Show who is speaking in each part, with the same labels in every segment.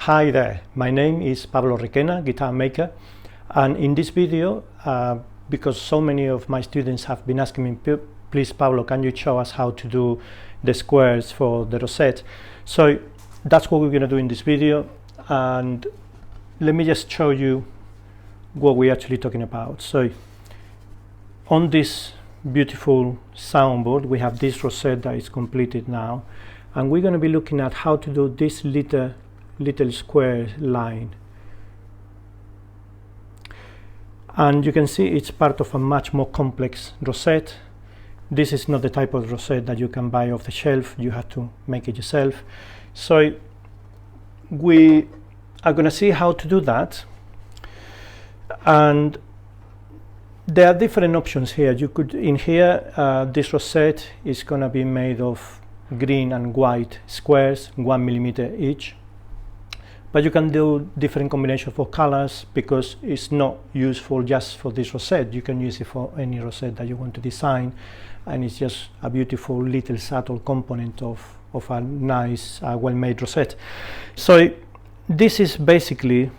Speaker 1: Hi there, my name is Pablo Requena, guitar maker, and in this video, because so many of my students have been asking me, please Pablo, can you show us how to do the squares for the rosette? So that's what we're going to do in this video, and let me just show you what we're actually talking about. So on this beautiful soundboard we have this rosette that is completed now, and we're going to be looking at how to do this little square line, and you can see it's part of a much more complex rosette. This is not the type of rosette that you can buy off the shelf, you have to make it yourself. So we are going to see how to do that, and there are different options here. You could, in here, this rosette is going to be made of green and white squares, 1 millimeter each. But you can do different combinations for colors because it's not useful just for this rosette. You can use it for any rosette that you want to design, and it's just a beautiful little subtle component of a nice, well-made rosette. So this is basically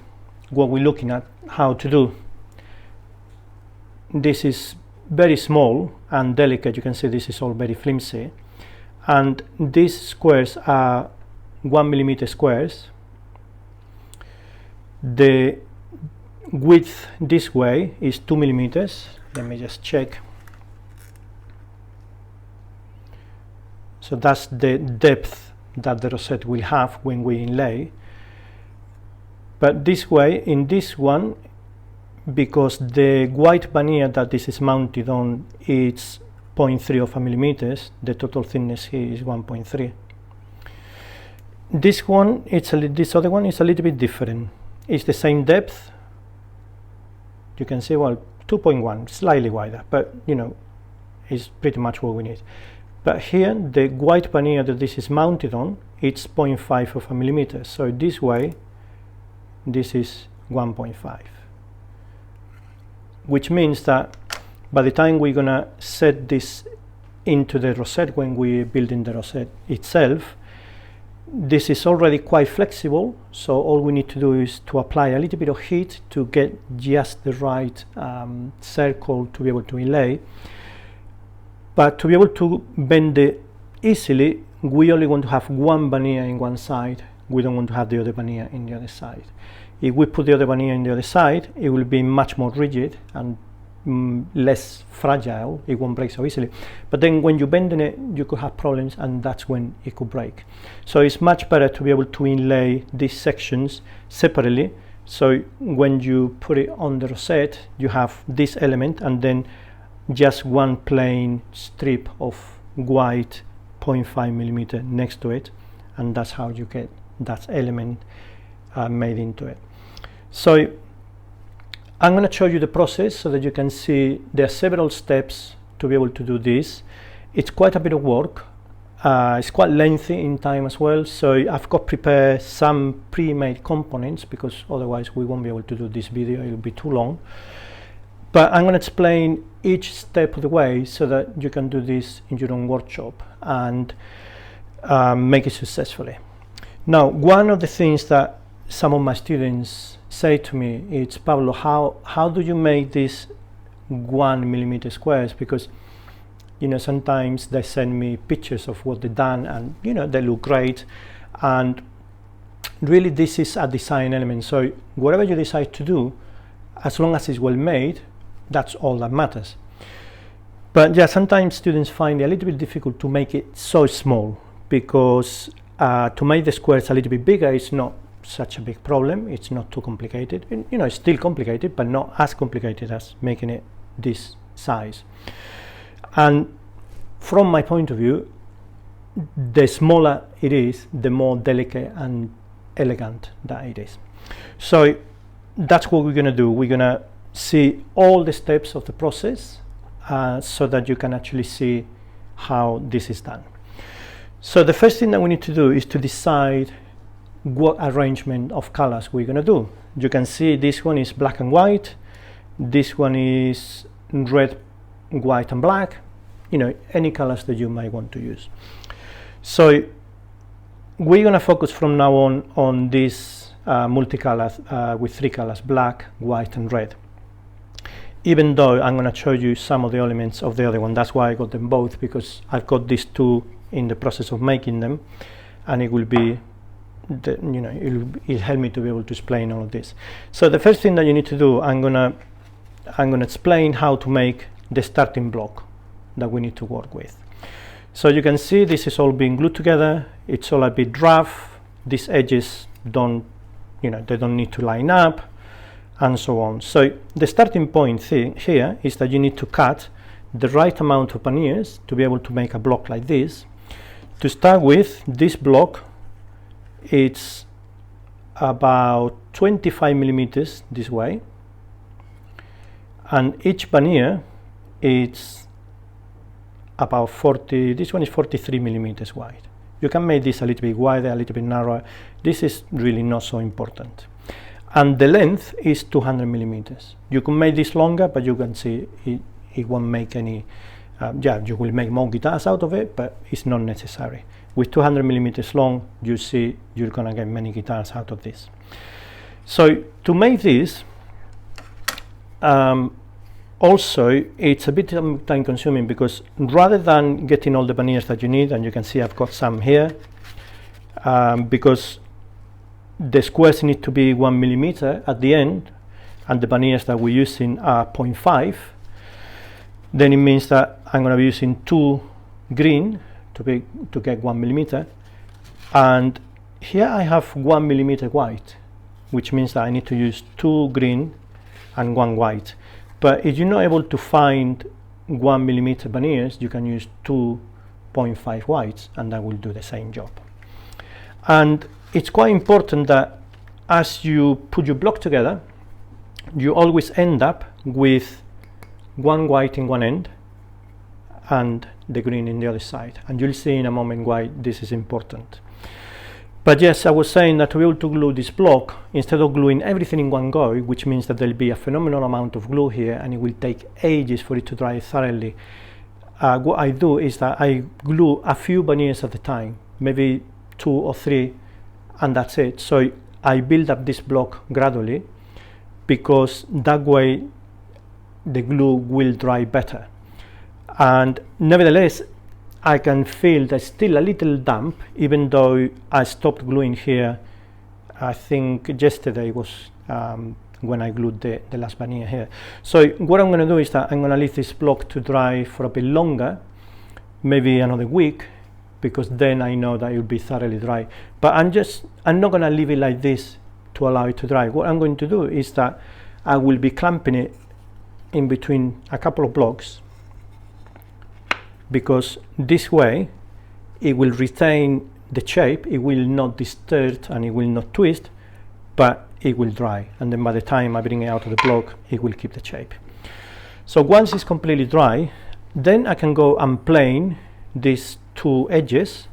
Speaker 1: what we're looking at how to do. This is very small and delicate. You can see this is all very flimsy, and these squares are 1 millimeter squares. The width this way is 2 millimeters. Let me just check. So that's the depth that the rosette will have when we inlay. But this way, in this one, because the white veneer that this is mounted on is 0.3 of a millimeters, the total thickness here is 1.3. This one, this other one is a little bit different. It's the same depth. You can see, well, 2.1, slightly wider, but you know, it's pretty much what we need. But here, the white veneer that this is mounted on, it's 0.5 of a millimeter. So this way, this is 1.5, which means that by the time we're gonna set this into the rosette, when we're building the rosette itself, this is already quite flexible, so all we need to do is to apply a little bit of heat to get just the right circle to be able to inlay. But to be able to bend it easily, we only want to have one veneer in one side. We don't want to have the other veneer in the other side. If we put the other veneer in the other side, it will be much more rigid and less fragile. It won't break so easily. But then when you bend it, you could have problems, and that's when it could break. So it's much better to be able to inlay these sections separately. So when you put it on the rosette, you have this element and then just one plain strip of white 0.5 millimeter next to it, and that's how you get that element made into it. So I'm going to show you the process so that you can see there are several steps to be able to do this. It's quite a bit of work. It's quite lengthy in time as well, so I've got prepared some pre-made components because otherwise we won't be able to do this video, it'll be too long. But I'm going to explain each step of the way so that you can do this in your own workshop and make it successfully. Now, one of the things that some of my students say to me, it's Pablo, how do you make these 1 millimeter squares? Because you know, sometimes they send me pictures of what they've done, and you know, they look great, and really this is a design element. So whatever you decide to do, as long as it's well made, that's all that matters. But yeah, sometimes students find it a little bit difficult to make it so small, because to make the squares a little bit bigger is not such a big problem. It's not too complicated. And, you know, it's still complicated, but not as complicated as making it this size. And from my point of view, the smaller it is, the more delicate and elegant that it is. So that's what we're going to do. We're going to see all the steps of the process so that you can actually see how this is done. So the first thing that we need to do is to decide what arrangement of colors we're going to do. You can see this one is black and white, this one is red, white and black, you know, any colors that you might want to use. So we're going to focus from now on this multicolored with 3 colors, black, white and red. Even though I'm going to show you some of the elements of the other one. That's why I got them both, because I've got these two in the process of making them, and it will be it'll help me to be able to explain all of this. So the first thing that you need to do, I'm gonna explain how to make the starting block that we need to work with. So you can see this is all being glued together. It's all a bit rough. These edges don't need to line up, and so on. So the starting point here is that you need to cut the right amount of veneers to be able to make a block like this. To start with, this block, it's about 25 millimeters this way, and each veneer it's about 40, this one is 43 millimeters wide. You can make this a little bit wider, a little bit narrower. This is really not so important. And the length is 200 millimeters. You can make this longer, but you can see it won't make any, you will make more guitars out of it, but it's not necessary. With 200 millimeters long, you see you're gonna get many guitars out of this. So to make this, also it's a bit time consuming, because rather than getting all the veneers that you need, and you can see I've got some here, because the squares need to be 1 millimeter at the end, and the veneers that we're using are 0.5, then it means that I'm going to be using 2 green to get 1 millimeter, and here I have 1 millimeter white, which means that I need to use 2 green and 1 white. But if you're not able to find 1 millimeter veneers, you can use 2.5 whites, and that will do the same job. And it's quite important that as you put your block together, you always end up with 1 white in one end and the green in the other side, and you'll see in a moment why this is important. But yes, I was saying that to be able to glue this block, instead of gluing everything in one go, which means that there'll be a phenomenal amount of glue here and it will take ages for it to dry thoroughly, what I do is that I glue a few veneers at a time, maybe 2 or 3, and that's it. So I build up this block gradually, because that way the glue will dry better. And nevertheless, I can feel there's still a little damp, even though I stopped gluing here. I think yesterday was when I glued the last veneer here. So what I'm going to do is that I'm going to leave this block to dry for a bit longer, maybe another week, because then I know that it will be thoroughly dry. But I'm not going to leave it like this to allow it to dry. What I'm going to do is that I will be clamping it in between a couple of blocks, because this way it will retain the shape, it will not distort and it will not twist, but it will dry, and then by the time I bring it out of the block, it will keep the shape. So once it's completely dry, then I can go and plane these 2 edges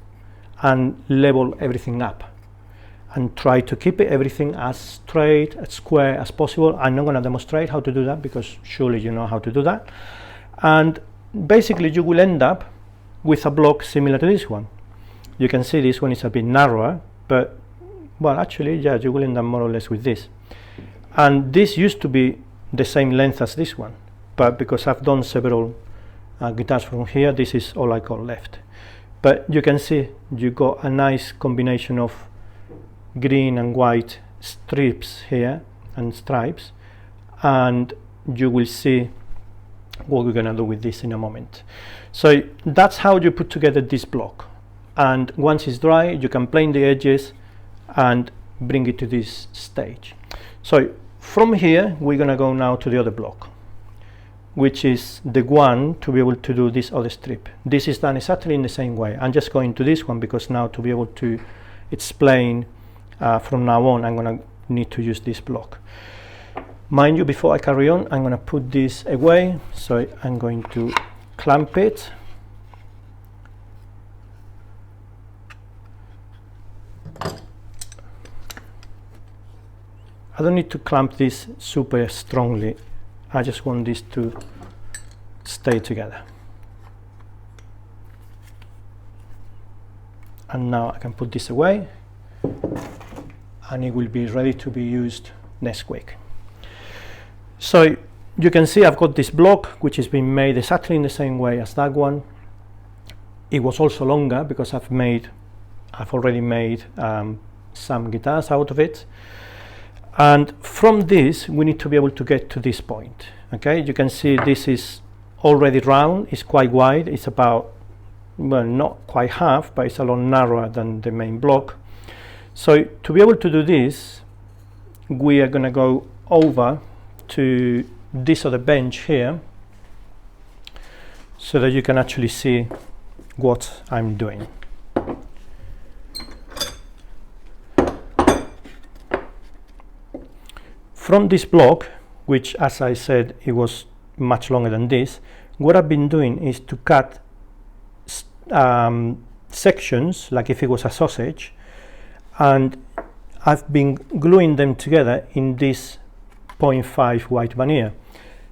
Speaker 1: and level everything up and try to keep everything as straight, as square as possible. I'm not going to demonstrate how to do that, because surely you know how to do that. And basically you will end up with a block similar to this one. You can see this one is a bit narrower, but well, actually, yeah, you will end up more or less with this. And this used to be the same length as this one, but because I've done several guitars from here, this is all I got left. But you can see you got a nice combination of green and white strips here and stripes, and you will see what we're going to do with this in a moment. So that's how you put together this block, and once it's dry you can plane the edges and bring it to this stage. So from here we're going to go now to the other block, which is the one to be able to do this other strip. This is done exactly in the same way. I'm just going to this one because now to be able to explain from now on, I'm going to need to use this block. Mind you, before I carry on, I'm going to put this away, so I'm going to clamp it. I don't need to clamp this super strongly, I just want this to stay together. And now I can put this away. and it will be ready to be used next week. So you can see I've got this block which has been made exactly in the same way as that one. It was also longer because I've already made some guitars out of it, and from this we need to be able to get to this point. Okay, you can see this is already round, it's quite wide, it's about, well, not quite half, but it's a lot narrower than the main block. So to be able to do this, we are going to go over to this other bench here so that you can actually see what I'm doing. From this block, which as I said it was much longer than this, what I've been doing is to cut sections like if it was a sausage, and I've been gluing them together in this 0.5 white veneer.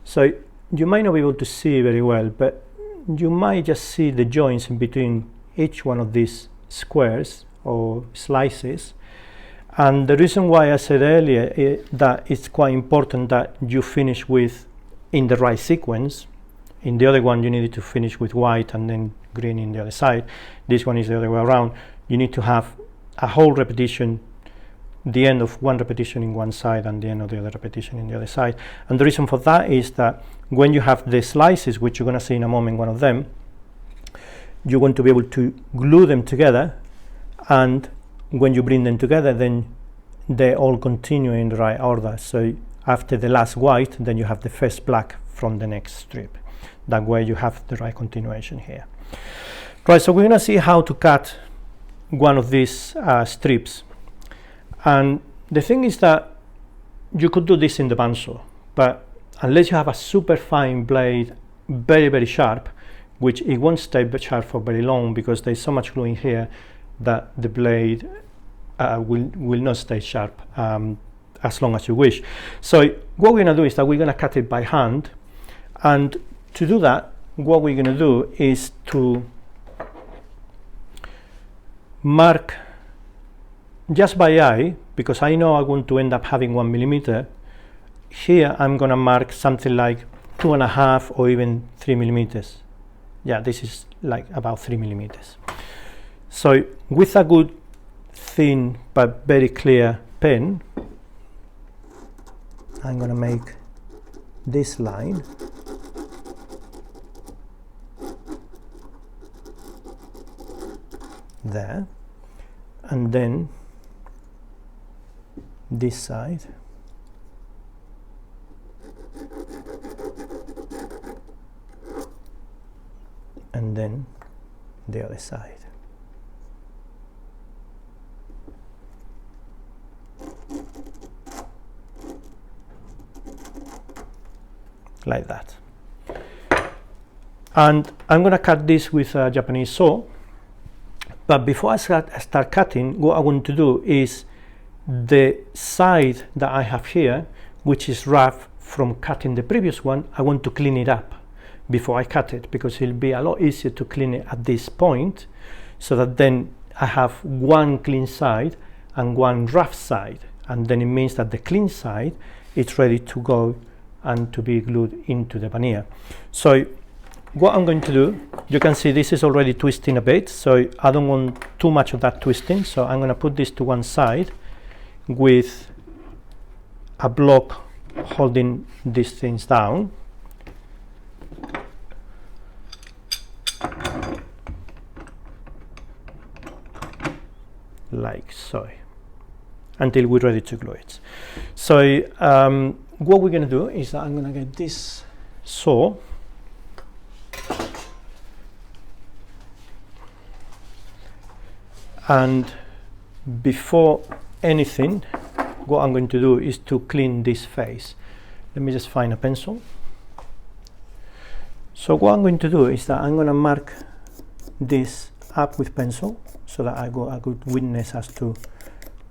Speaker 1: So you might not be able to see very well, but you might just see the joints in between each one of these squares or slices. And the reason why I said earlier that it's quite important that you finish with in the right sequence. In the other one you needed to finish with white and then green in the other side. This one is the other way around. You need to have a whole repetition, the end of one repetition in one side and the end of the other repetition in the other side. And the reason for that is that when you have the slices, which you're going to see in a moment, one of them, you're going to be able to glue them together, and when you bring them together then they all continue in the right order. So after the last white, then you have the first black from the next strip. That way you have the right continuation here. Right, so we're going to see how to cut one of these strips. And the thing is that you could do this in the bandsaw, but unless you have a super fine blade, very, very sharp, which it won't stay sharp for very long because there's so much glue in here that the blade will not stay sharp as long as you wish. So what we're going to do is that we're going to cut it by hand, and to do that, what we're going to do is to mark just by eye, because I know I'm going to end up having 1 millimeter. Here I'm going to mark something like 2.5 or even 3 millimeters. Yeah, this is like about 3 millimeters. So with a good thin but very clear pen, I'm going to make this line. There, and then this side, and then the other side. Like that. And I'm going to cut this with a Japanese saw. But before I start cutting, what I want to do is the side that I have here, which is rough from cutting the previous one, I want to clean it up before I cut it, because it'll be a lot easier to clean it at this point, so that then I have one clean side and one rough side, and then it means that the clean side is ready to go and to be glued into the veneer. So what I'm going to do, you can see this is already twisting a bit, so I don't want too much of that twisting, so I'm going to put this to one side with a block holding these things down. Like so, until we're ready to glue it. So what we're going to do is that I'm going to get this saw, and before anything, what I'm going to do is to clean this face. Let me just find a pencil. So what I'm going to do is that I'm going to mark this up with pencil, so that I got a good witness as to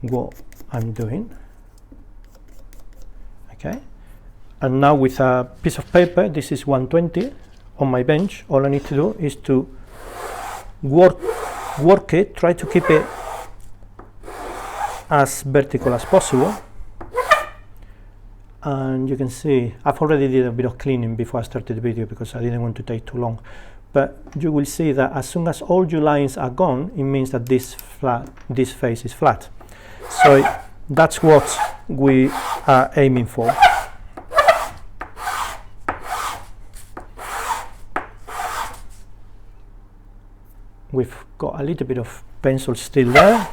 Speaker 1: what I'm doing. Okay, and now with a piece of paper, this is 120 on my bench, all I need to do is to work it, try to keep it as vertical as possible. And you can see I've already did a bit of cleaning before I started the video because I didn't want to take too long, but you will see that as soon as all your lines are gone, it means that this face is flat. So that's what we are aiming for. We've got a little bit of pencil still there.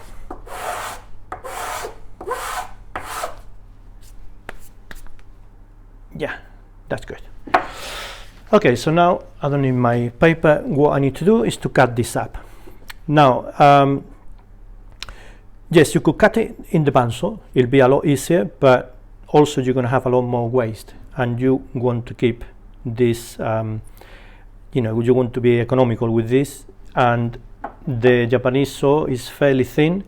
Speaker 1: Yeah, that's good. Okay, so now I don't need my paper. What I need to do is to cut this up. Now, yes, you could cut it in the bandsaw. It'll be a lot easier, but also you're going to have a lot more waste, and you want to keep this, you know, you want to be economical with this, and the Japanese saw is fairly thin,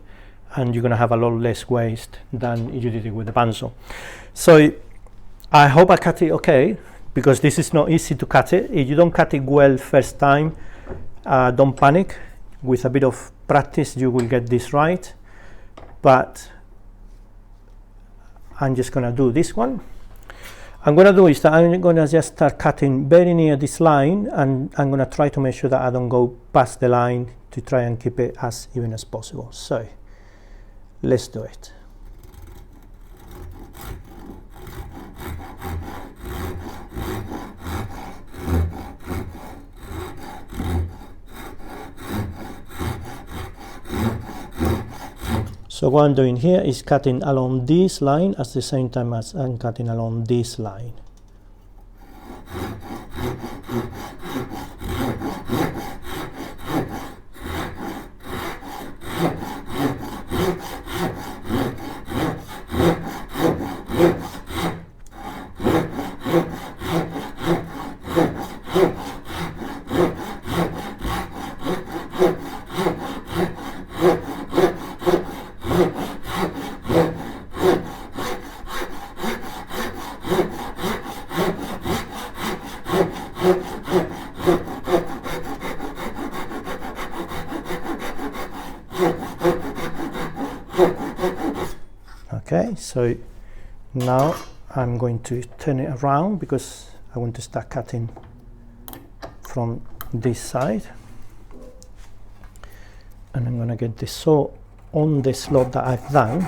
Speaker 1: and you're going to have a lot less waste than you did it with the bandsaw. So I hope I cut it okay, because this is not easy to cut it. If you don't cut it well first time, don't panic. With a bit of practice you will get this right. But I'm just gonna do this one. I'm gonna do is that I'm gonna just start cutting very near this line, and I'm gonna try to make sure that I don't go past the line to try and keep it as even as possible. So let's do it. So what I'm doing here is cutting along this line at the same time as I'm cutting along this line. Okay, so now I'm going to turn it around because I want to start cutting from this side, and I'm going to get the saw on the slot that I've done.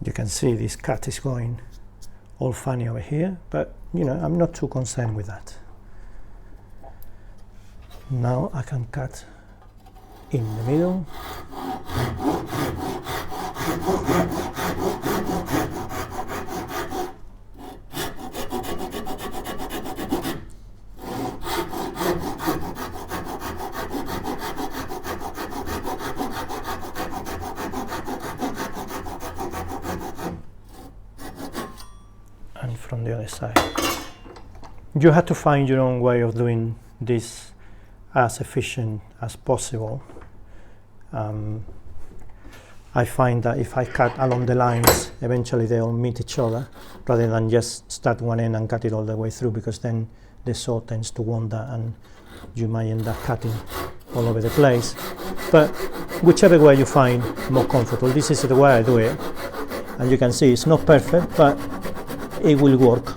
Speaker 1: You can see this cut is going all funny over here, but you know, I'm not too concerned with that. Now I can cut in the middle. And from the other side. You have to find your own way of doing this as efficient as possible. I find that if I cut along the lines, eventually they all meet each other, rather than just start one end and cut it all the way through, because then the saw tends to wander and you might end up cutting all over the place. But whichever way you find more comfortable, this is the way I do it. And you can see it's not perfect, but it will work.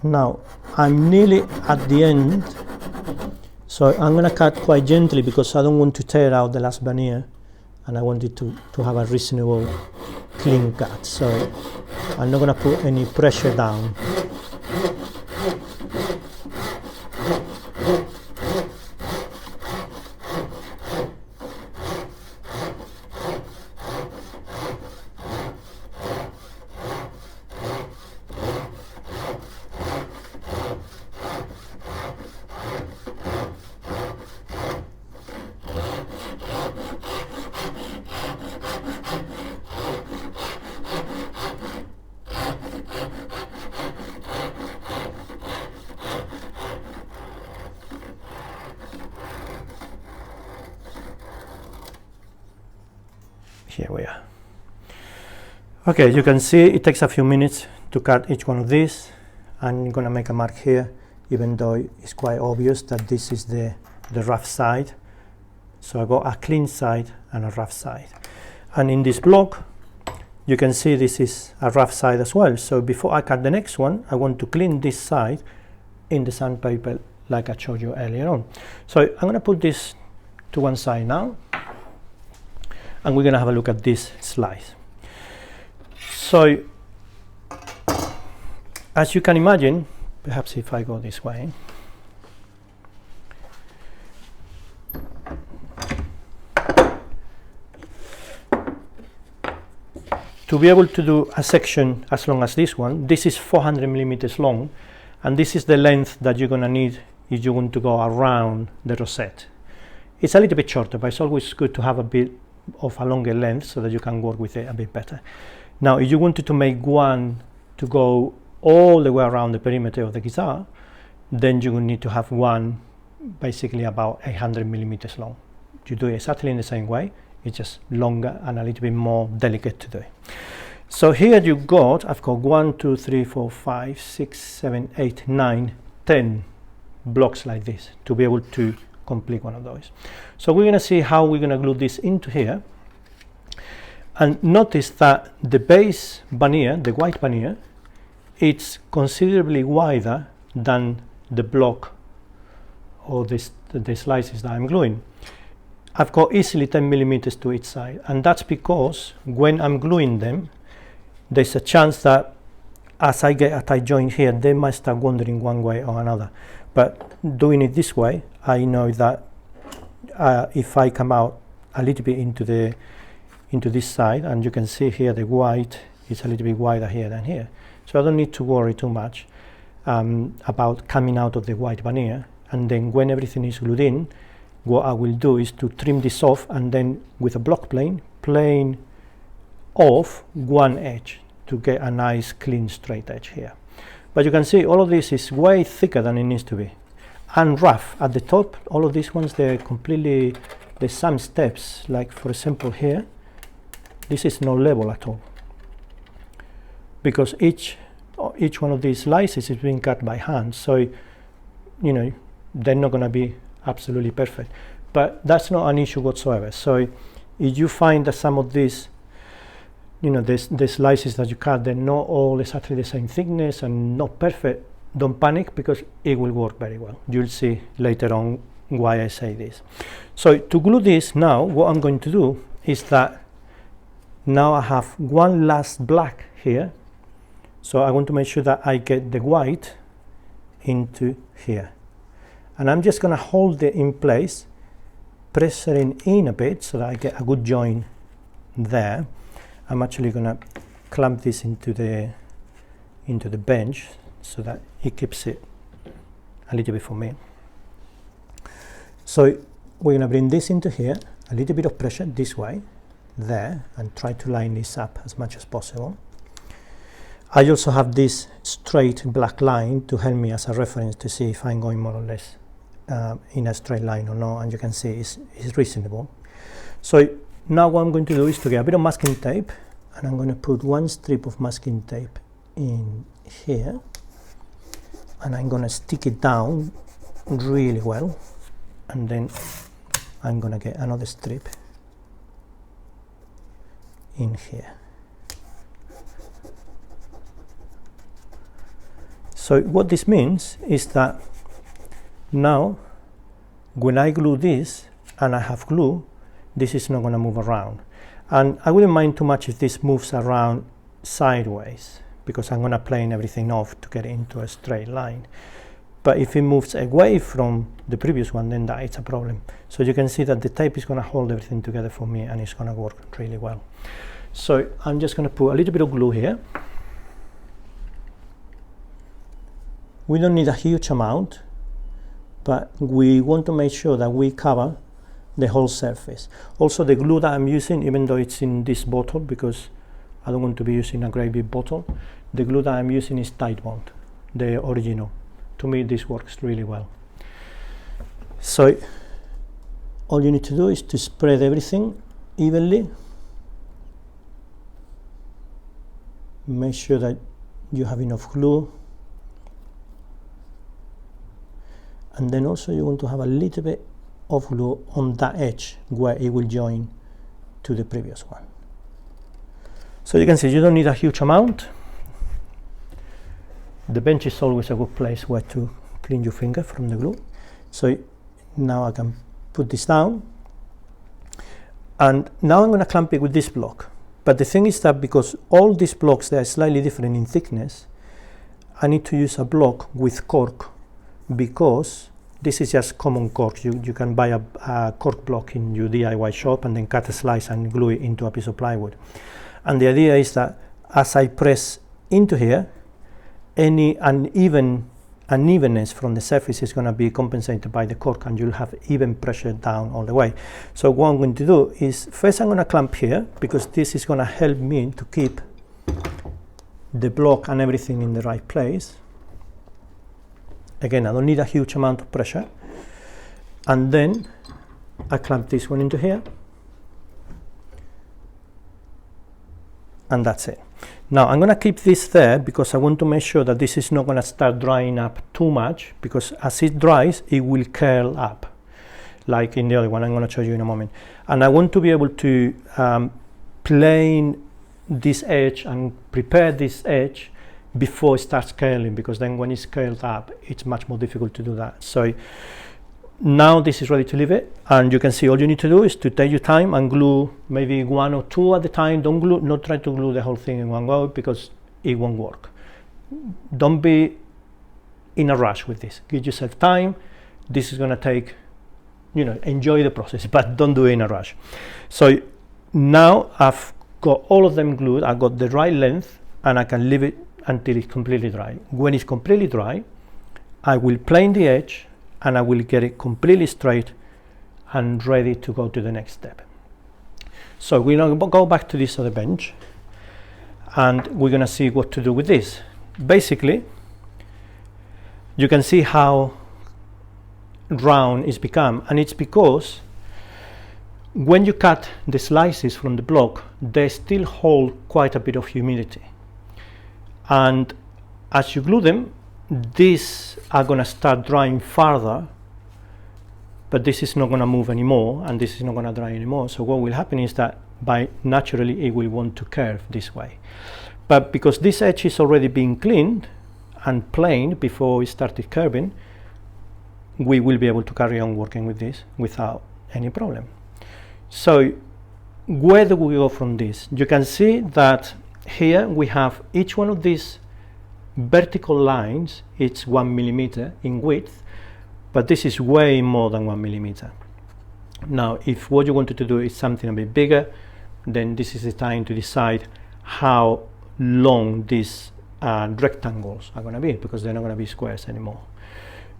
Speaker 1: Now I'm nearly at the end So I'm going to cut quite gently because I don't want to tear out the last veneer, and I want it to have a reasonable clean cut. So I'm not going to put any pressure down. Here we are. Okay, you can see it takes a few minutes to cut each one of these. I'm going to make a mark here, even though it's quite obvious that this is the rough side. So I got a clean side and a rough side. And in this block, you can see this is a rough side as well. So before I cut the next one, I want to clean this side in the sandpaper like I showed you earlier on. So I'm going to put this to one side now, and we're going to have a look at this slice. So as you can imagine, perhaps if I go this way, to be able to do a section as long as this one, this is 400 millimeters long, and this is the length that you're going to need if you want to go around the rosette. It's a little bit shorter, but it's always good to have a bit of a longer length so that you can work with it a bit better. Now if you wanted to make one to go all the way around the perimeter of the guitar, then you will need to have one basically about 800 millimeters long. You do it exactly in the same way, it's just longer and a little bit more delicate to do. So here I've got 1, 2, 3, 4, 5, 6, 7, 8, 9, 10 blocks like this to be able to complete one of those. So we're going to see how we're going to glue this into here, and notice that the base veneer, the white veneer, it's considerably wider than the block or the slices that I'm gluing. I've got easily 10 millimeters to each side, and that's because when I'm gluing them, there's a chance that as I get a tight joint here, they might start wandering one way or another. But doing it this way, I know that if I come out a little bit into this side, and you can see here the white is a little bit wider here than here, so I don't need to worry too much about coming out of the white veneer. And then when everything is glued in, what I will do is to trim this off, and then with a block plane off one edge to get a nice clean straight edge here. But you can see all of this is way thicker than it needs to be, and rough at the top. All of these ones, there's some steps, like for example here, this is no level at all, because each one of these slices is being cut by hand. So you know they're not going to be absolutely perfect, but that's not an issue whatsoever. So if you find that some of these, the slices that you cut, they're not all exactly the same thickness and not perfect, don't panic, because it will work very well. You'll see later on why I say this. So to glue this now, what I'm going to do is that now I have one last black here, so I want to make sure that I get the white into here, and I'm just going to hold it in place, pressuring in a bit so that I get a good joint there. I'm actually going to clamp this into the bench so that it keeps it a little bit for me. So we're going to bring this into here, a little bit of pressure this way, there, and try to line this up as much as possible. I also have this straight black line to help me as a reference to see if I'm going more or less in a straight line or not, and you can see it's reasonable. So now what I'm going to do is to get a bit of masking tape, and I'm going to put one strip of masking tape in here, and I'm going to stick it down really well, and then I'm going to get another strip in here. So what this means is that now when I glue this and I have glue, this is not going to move around. And I wouldn't mind too much if this moves around sideways, because I'm going to plane everything off to get into a straight line. But if it moves away from the previous one, then that's a problem. So you can see that the tape is going to hold everything together for me, and it's going to work really well. So I'm just going to put a little bit of glue here. We don't need a huge amount, but we want to make sure that we cover the whole surface. Also, the glue that I'm using, even though it's in this bottle, because I don't want to be using a great big bottle, the glue that I'm using is Titebond, the original. To me, this works really well. So all you need to do is to spread everything evenly. Make sure that you have enough glue. And then also you want to have a little bit of glue on that edge where it will join to the previous one. So you can see you don't need a huge amount. The bench is always a good place where to clean your finger from the glue. So now I can put this down, and now I'm going to clamp it with this block. But the thing is that because all these blocks, they are slightly different in thickness, I need to use a block with cork, because this is just common cork. You can buy a cork block in your DIY shop and then cut a slice and glue it into a piece of plywood. And the idea is that as I press into here, any unevenness from the surface is going to be compensated by the cork, and you'll have even pressure down all the way. So what I'm going to do is, first I'm going to clamp here, because this is going to help me to keep the block and everything in the right place. Again, I don't need a huge amount of pressure. And then I clamp this one into here, and that's it. Now I'm going to keep this there because I want to make sure that this is not going to start drying up too much, because as it dries it will curl up like in the other one I'm going to show you in a moment. And I want to be able to plane this edge and prepare this edge before it starts curling, because then when it's curled up it's much more difficult to do that. So now this is ready to leave it, and you can see all you need to do is to take your time and glue maybe one or two at a time. Not try to glue the whole thing in one go, because it won't work. Don't be in a rush with this. Give yourself time. This is going to take, enjoy the process, but don't do it in a rush. So now I've got all of them glued. I've got the right length, and I can leave it until it's completely dry. When it's completely dry, I will plane the edge, and I will get it completely straight and ready to go to the next step. So we're going to go back to this other bench, and we're going to see what to do with this. Basically, you can see how round it's become, and it's because when you cut the slices from the block, they still hold quite a bit of humidity, and as you glue them, these are going to start drying farther, but this is not going to move anymore, and this is not going to dry anymore. So what will happen is that naturally it will want to curve this way. But because this edge is already being cleaned and planed before it started curving, we will be able to carry on working with this without any problem. So where do we go from this? You can see that here we have each one of these vertical lines. It's 1 millimeter in width, but this is way more than 1 millimeter. Now if what you wanted to do is something a bit bigger, then this is the time to decide how long these rectangles are going to be, because they're not going to be squares anymore.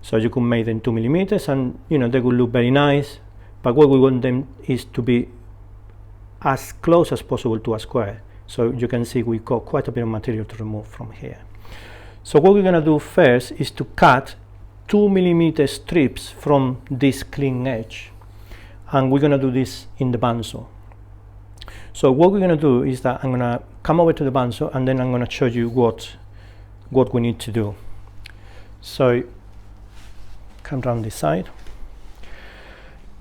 Speaker 1: So you could make them 2 millimeters, and they will look very nice, but what we want them is to be as close as possible to a square. So you can see we've got quite a bit of material to remove from here. So what we're going to do first is to cut 2 millimeter strips from this clean edge, and we're going to do this in the bandsaw. So what we're going to do is that I'm going to come over to the bandsaw, and then I'm going to show you what we need to do. So come around this side.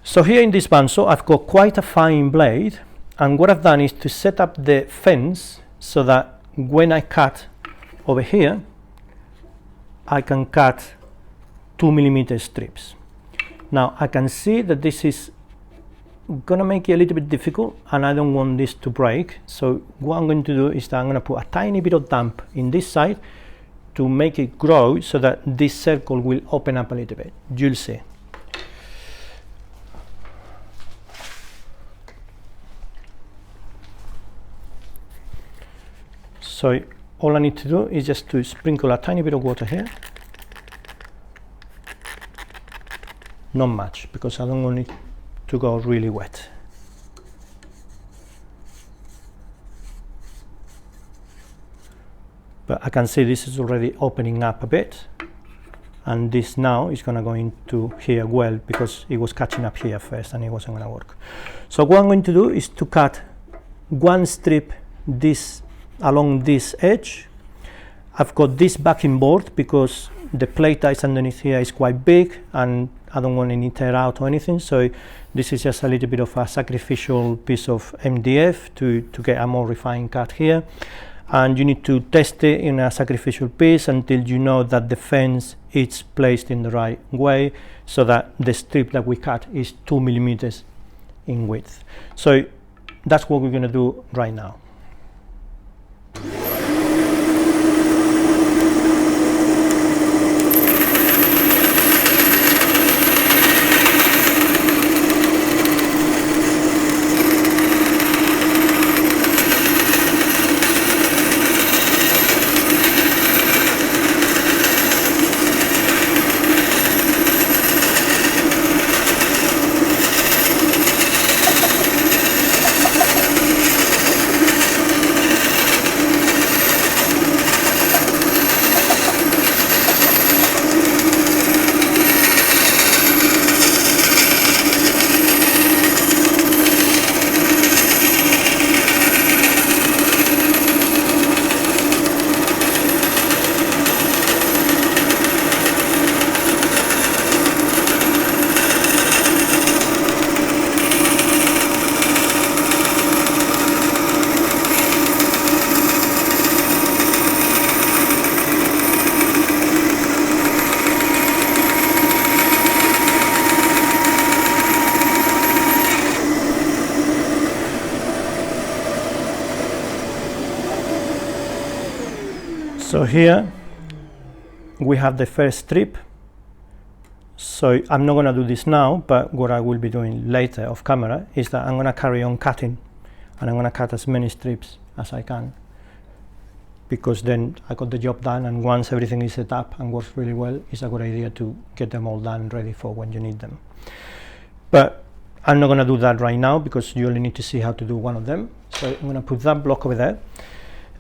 Speaker 1: So here in this bandsaw I've got quite a fine blade, and what I've done is to set up the fence so that when I cut over here, I can cut 2 millimeter strips. Now I can see that this is gonna make it a little bit difficult, and I don't want this to break. So what I'm going to do is that I'm gonna put a tiny bit of damp in this side to make it grow, so that this circle will open up a little bit. You'll see. So all I need to do is just to sprinkle a tiny bit of water here. Not much, because I don't want it to go really wet. But I can see this is already opening up a bit, and this now is going to go into here well, because it was catching up here first and it wasn't going to work. So what I'm going to do is to cut one strip this along this edge. I've got this backing board because the plate that is underneath here is quite big and I don't want any tear out or anything, so this is just a little bit of a sacrificial piece of MDF to get a more refined cut here. And you need to test it in a sacrificial piece until you know that the fence is placed in the right way, so that the strip that we cut is 2 millimeters in width. So that's what we're going to do right now. So here we have the first strip. So I'm not going to do this now, but what I will be doing later off camera is that I'm going to carry on cutting, and I'm going to cut as many strips as I can, because then I got the job done, and once everything is set up and works really well, it's a good idea to get them all done ready for when you need them. But I'm not going to do that right now, because you only need to see how to do one of them. So I'm going to put that block over there,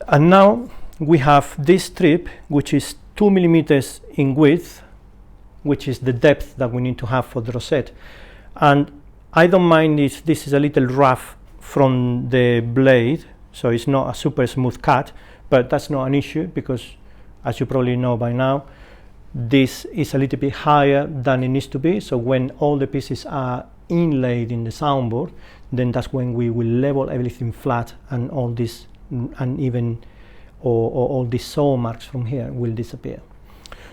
Speaker 1: and now we have this strip which is 2 millimeters in width, which is the depth that we need to have for the rosette. And I don't mind if this is a little rough from the blade, so it's not a super smooth cut, but that's not an issue, because as you probably know by now, this is a little bit higher than it needs to be. So when all the pieces are inlaid in the soundboard, then that's when we will level everything flat, and all this uneven or all these saw marks from here will disappear.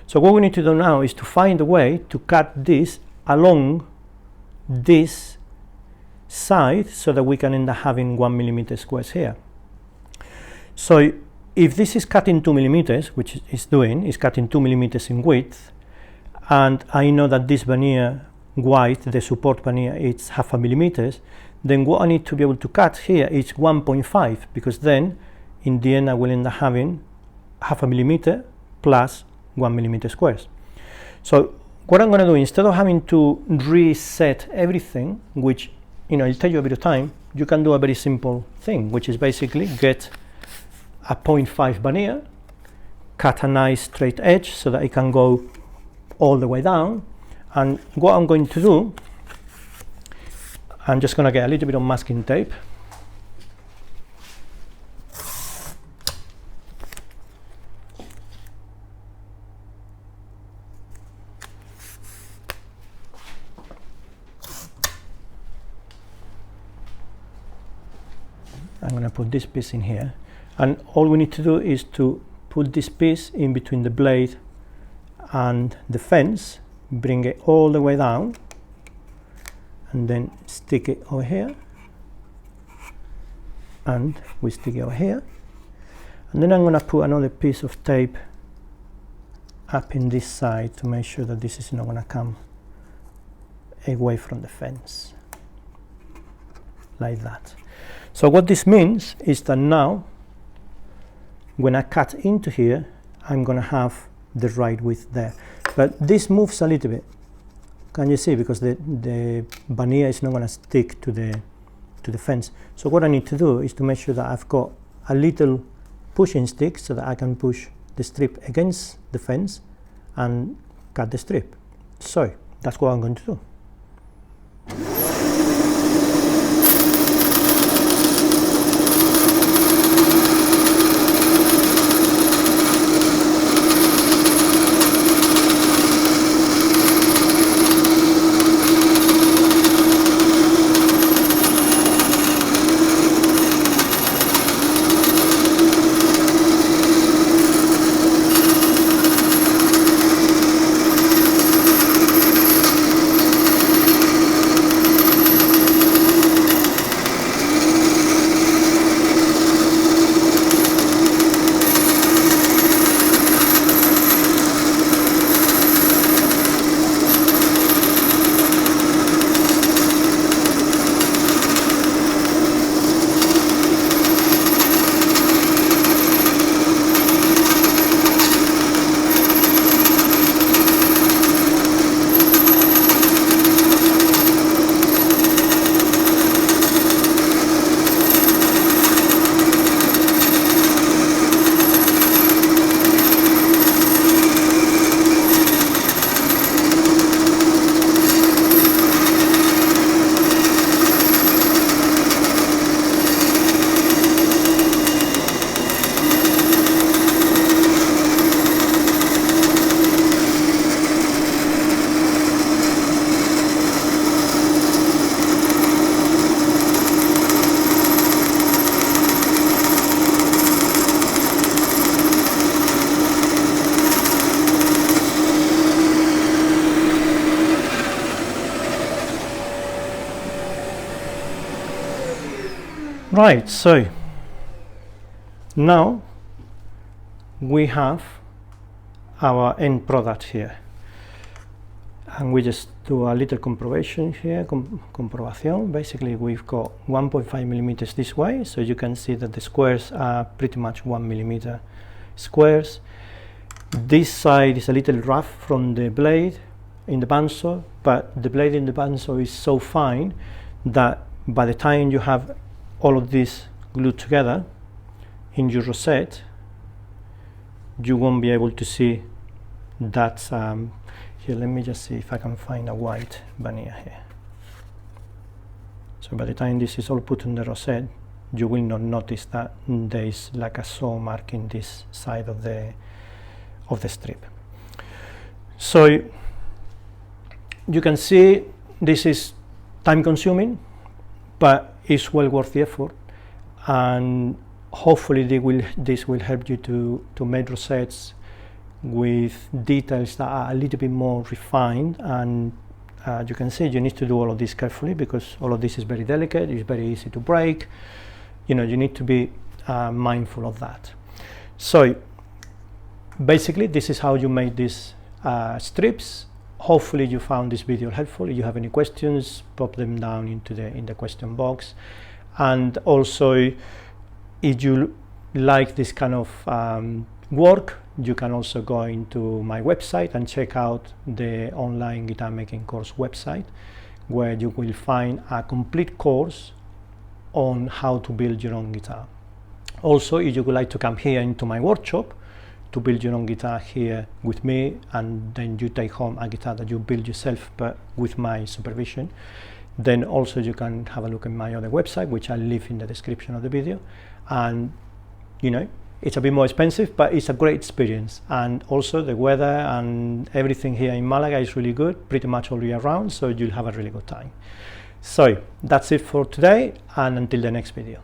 Speaker 1: So what we need to do now is to find a way to cut this along this side, so that we can end up having 1 millimeter squares here. So if this is cutting 2 millimeters, which it's doing, is cutting 2 millimeters in width, and I know that this veneer white, the support veneer, it's 0.5 millimeters, then what I need to be able to cut here is 1.5, because then in the end I will end up having 0.5 millimeter plus 1 millimeter squares. So what I'm going to do, instead of having to reset everything, which it'll take you a bit of time, you can do a very simple thing, which is basically get a 0.5 veneer, cut a nice straight edge so that it can go all the way down. And what I'm going to do, I'm just going to get a little bit of masking tape. I'm going to put this piece in here, and all we need to do is to put this piece in between the blade and the fence, bring it all the way down, and then stick it over here, and we stick it over here, and then I'm going to put another piece of tape up in this side to make sure that this is not going to come away from the fence, like that. So what this means is that now when I cut into here, I'm going to have the right width there, but this moves a little bit. Can you see? Because the veneer is not going to stick to the fence. So what I need to do is to make sure that I've got a little pushing stick so that I can push the strip against the fence and cut the strip. So that's what I'm going to do. Right, so now we have our end product here, and we just do a little comproration here, comprobación. Basically we've got 1.5 millimeters this way, so you can see that the squares are pretty much 1 millimeter squares. This side is a little rough from the blade in the bandsaw, but the blade in the bandsaw is so fine that by the time you have all of this glued together in your rosette, you won't be able to see that. Here, let me just see if I can find a white veneer here. So by the time this is all put in the rosette, you will not notice that there is like a saw mark in this side of the strip. So you can see this is time consuming, but it's well worth the effort, and hopefully this will help you to make rosettes with details that are a little bit more refined. And you can see you need to do all of this carefully, because all of this is very delicate, it's very easy to break. You know, you need to be mindful of that. So basically this is how you make these strips. Hopefully you found this video helpful. If you have any questions, pop them down in the question box. And also, if you like this kind of work, you can also go into my website and check out the online guitar making course website, where you will find a complete course on how to build your own guitar. Also, if you would like to come here into my workshop to build your own guitar here with me, and then you take home a guitar that you build yourself but with my supervision, then also you can have a look at my other website, which I'll leave in the description of the video. And you know, it's a bit more expensive, but it's a great experience. And also the weather and everything here in Malaga is really good, pretty much all year round, so you'll have a really good time. So that's it for today, and until the next video.